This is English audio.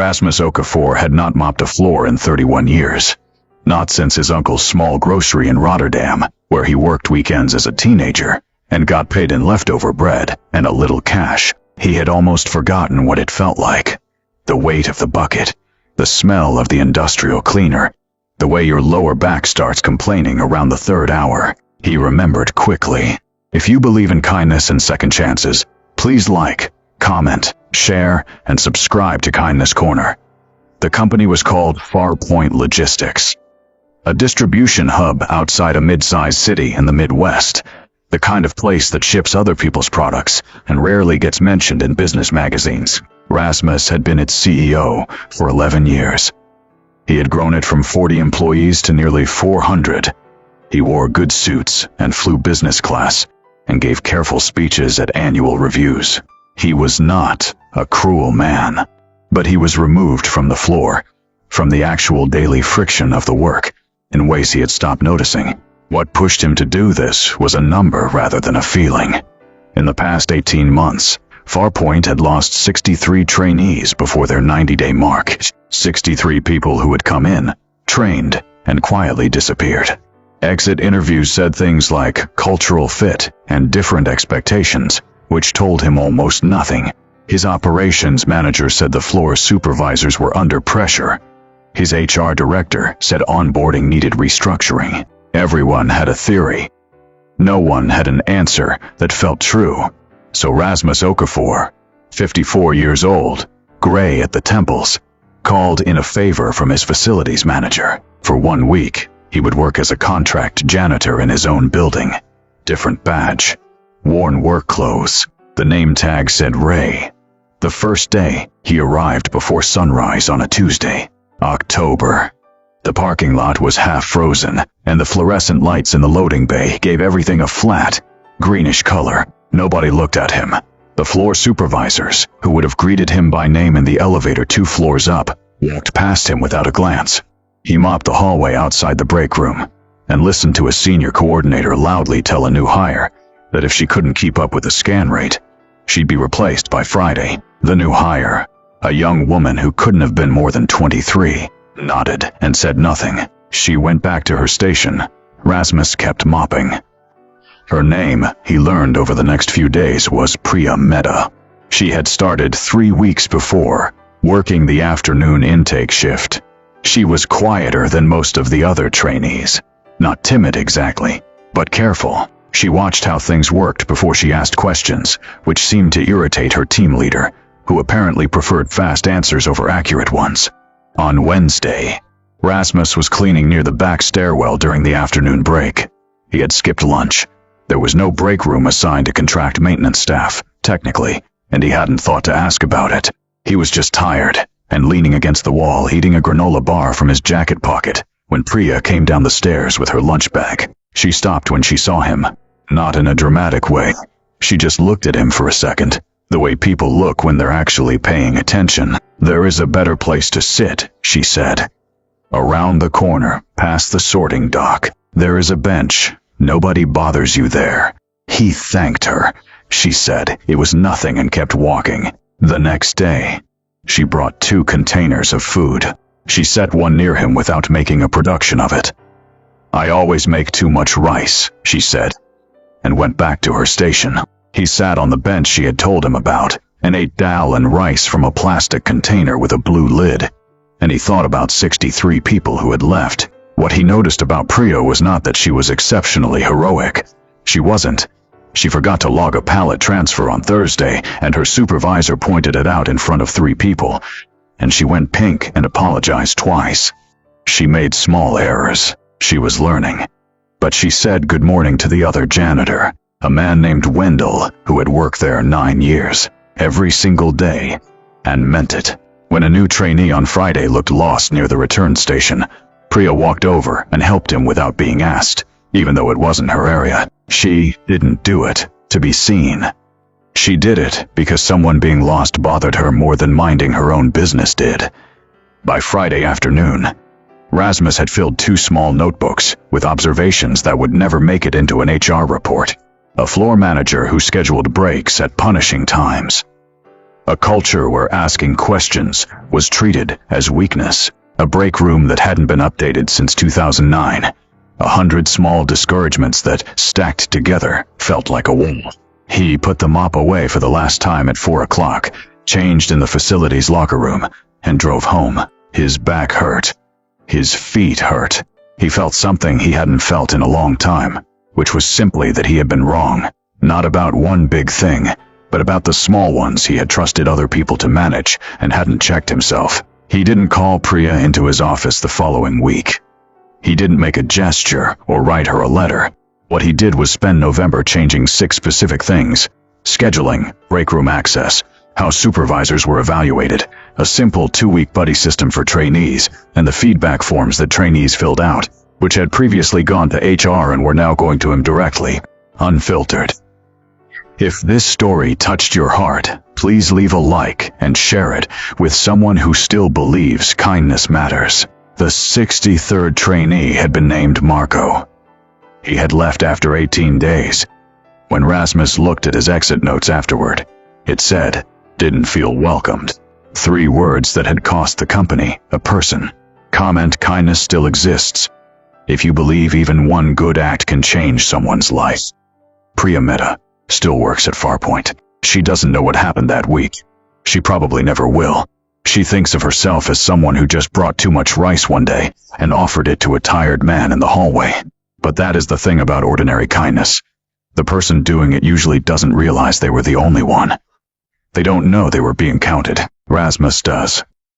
Rasmus Okafor had not mopped a floor in 31 years. Not since his uncle's small grocery in Rotterdam, where he worked weekends as a teenager and got paid in leftover bread and a little cash. He had almost forgotten what it felt like. The weight of the bucket, the smell of the industrial cleaner, the way your lower back starts complaining around the third hour. He remembered quickly. If you believe in kindness and second chances, please like, comment, share, and subscribe to Kindness Corner. The company was called Farpoint Logistics, a distribution hub outside a mid-sized city in the Midwest, the kind of place that ships other people's products and rarely gets mentioned in business magazines. Rasmus had been its CEO for 11 years. He had grown it from 40 employees to nearly 400. He wore good suits and flew business class and gave careful speeches at annual reviews. He was not a cruel man, but he was removed from the floor, from the actual daily friction of the work, in ways he had stopped noticing. What pushed him to do this was a number rather than a feeling. In the past 18 months, Farpoint had lost 63 trainees before their 90-day mark. 63 people who had come in, trained, and quietly disappeared. Exit interviews said things like cultural fit and different expectations, which told him almost nothing. His operations manager said the floor supervisors were under pressure. His HR director said onboarding needed restructuring. Everyone had a theory. No one had an answer that felt true. So Rasmus Okafor, 54 years old, gray at the temples, called in a favor from his facilities manager. For 1 week, he would work as a contract janitor in his own building. Different badge, worn work clothes. The name tag said Ray. The first day, he arrived before sunrise on a Tuesday, October. The parking lot was half frozen, and the fluorescent lights in the loading bay gave everything a flat, greenish color. Nobody looked at him. The floor supervisors, who would have greeted him by name in the elevator 2 floors up, walked past him without a glance. He mopped the hallway outside the break room and listened to a senior coordinator loudly tell a new hire that if she couldn't keep up with the scan rate, she'd be replaced by Friday. The new hire, a young woman who couldn't have been more than 23, nodded and said nothing. She went back to her station. Rasmus kept mopping. Her name, he learned over the next few days, was Priya Mehta. She had started 3 weeks before, working the afternoon intake shift. She was quieter than most of the other trainees. Not timid exactly, but careful. She watched how things worked before she asked questions, which seemed to irritate her team leader, who apparently preferred fast answers over accurate ones. On Wednesday, Rasmus was cleaning near the back stairwell during the afternoon break. He had skipped lunch. There was no break room assigned to contract maintenance staff, technically, and he hadn't thought to ask about it. He was just tired and leaning against the wall eating a granola bar from his jacket pocket when Priya came down the stairs with her lunch bag. She stopped when she saw him, not in a dramatic way. She just looked at him for a second, the way people look when they're actually paying attention. "There is a better place to sit," she said. "Around the corner, past the sorting dock. There is a bench. Nobody bothers you there." He thanked her. She said it was nothing and kept walking. The next day, she brought 2 containers of food. She set one near him without making a production of it. "I always make too much rice," she said, and went back to her station. He sat on the bench she had told him about and ate dal and rice from a plastic container with a blue lid. And he thought about 63 people who had left. What he noticed about Priya was not that she was exceptionally heroic. She wasn't. She forgot to log a pallet transfer on Thursday, and her supervisor pointed it out in front of 3 people, and she went pink and apologized twice. She made small errors. She was learning. But she said good morning to the other janitor, a man named Wendell, who had worked there 9 years, every single day, and meant it. When a new trainee on Friday looked lost near the return station, Priya walked over and helped him without being asked, even though it wasn't her area. She didn't do it to be seen. She did it because someone being lost bothered her more than minding her own business did. By Friday afternoon, Rasmus had filled 2 small notebooks with observations that would never make it into an HR report. A floor manager who scheduled breaks at punishing times. A culture where asking questions was treated as weakness. A break room that hadn't been updated since 2009. 100 small discouragements that, stacked together, felt like a wall. He put the mop away for the last time at 4 o'clock, changed in the facility's locker room, and drove home. His back hurt. His feet hurt. He felt something he hadn't felt in a long time, which was simply that he had been wrong. Not about one big thing, but about the small ones he had trusted other people to manage and hadn't checked himself. He didn't call Priya into his office the following week. He didn't make a gesture or write her a letter. What he did was spend November changing 6 specific things: scheduling, break room access, how supervisors were evaluated, a simple 2-week buddy system for trainees, and the feedback forms that trainees filled out, which had previously gone to HR and were now going to him directly, unfiltered. If this story touched your heart, please leave a like and share it with someone who still believes kindness matters. The 63rd trainee had been named Marco. He had left after 18 days. When Rasmus looked at his exit notes afterward, it said, "Didn't feel welcomed." 3 words that had cost the company a person. Comment: kindness still exists. If you believe even one good act can change someone's life. Priya Mehta still works at Farpoint. She doesn't know what happened that week. She probably never will. She thinks of herself as someone who just brought too much rice one day and offered it to a tired man in the hallway. But that is the thing about ordinary kindness. The person doing it usually doesn't realize they were the only one. They don't know they were being counted. Rasmus does.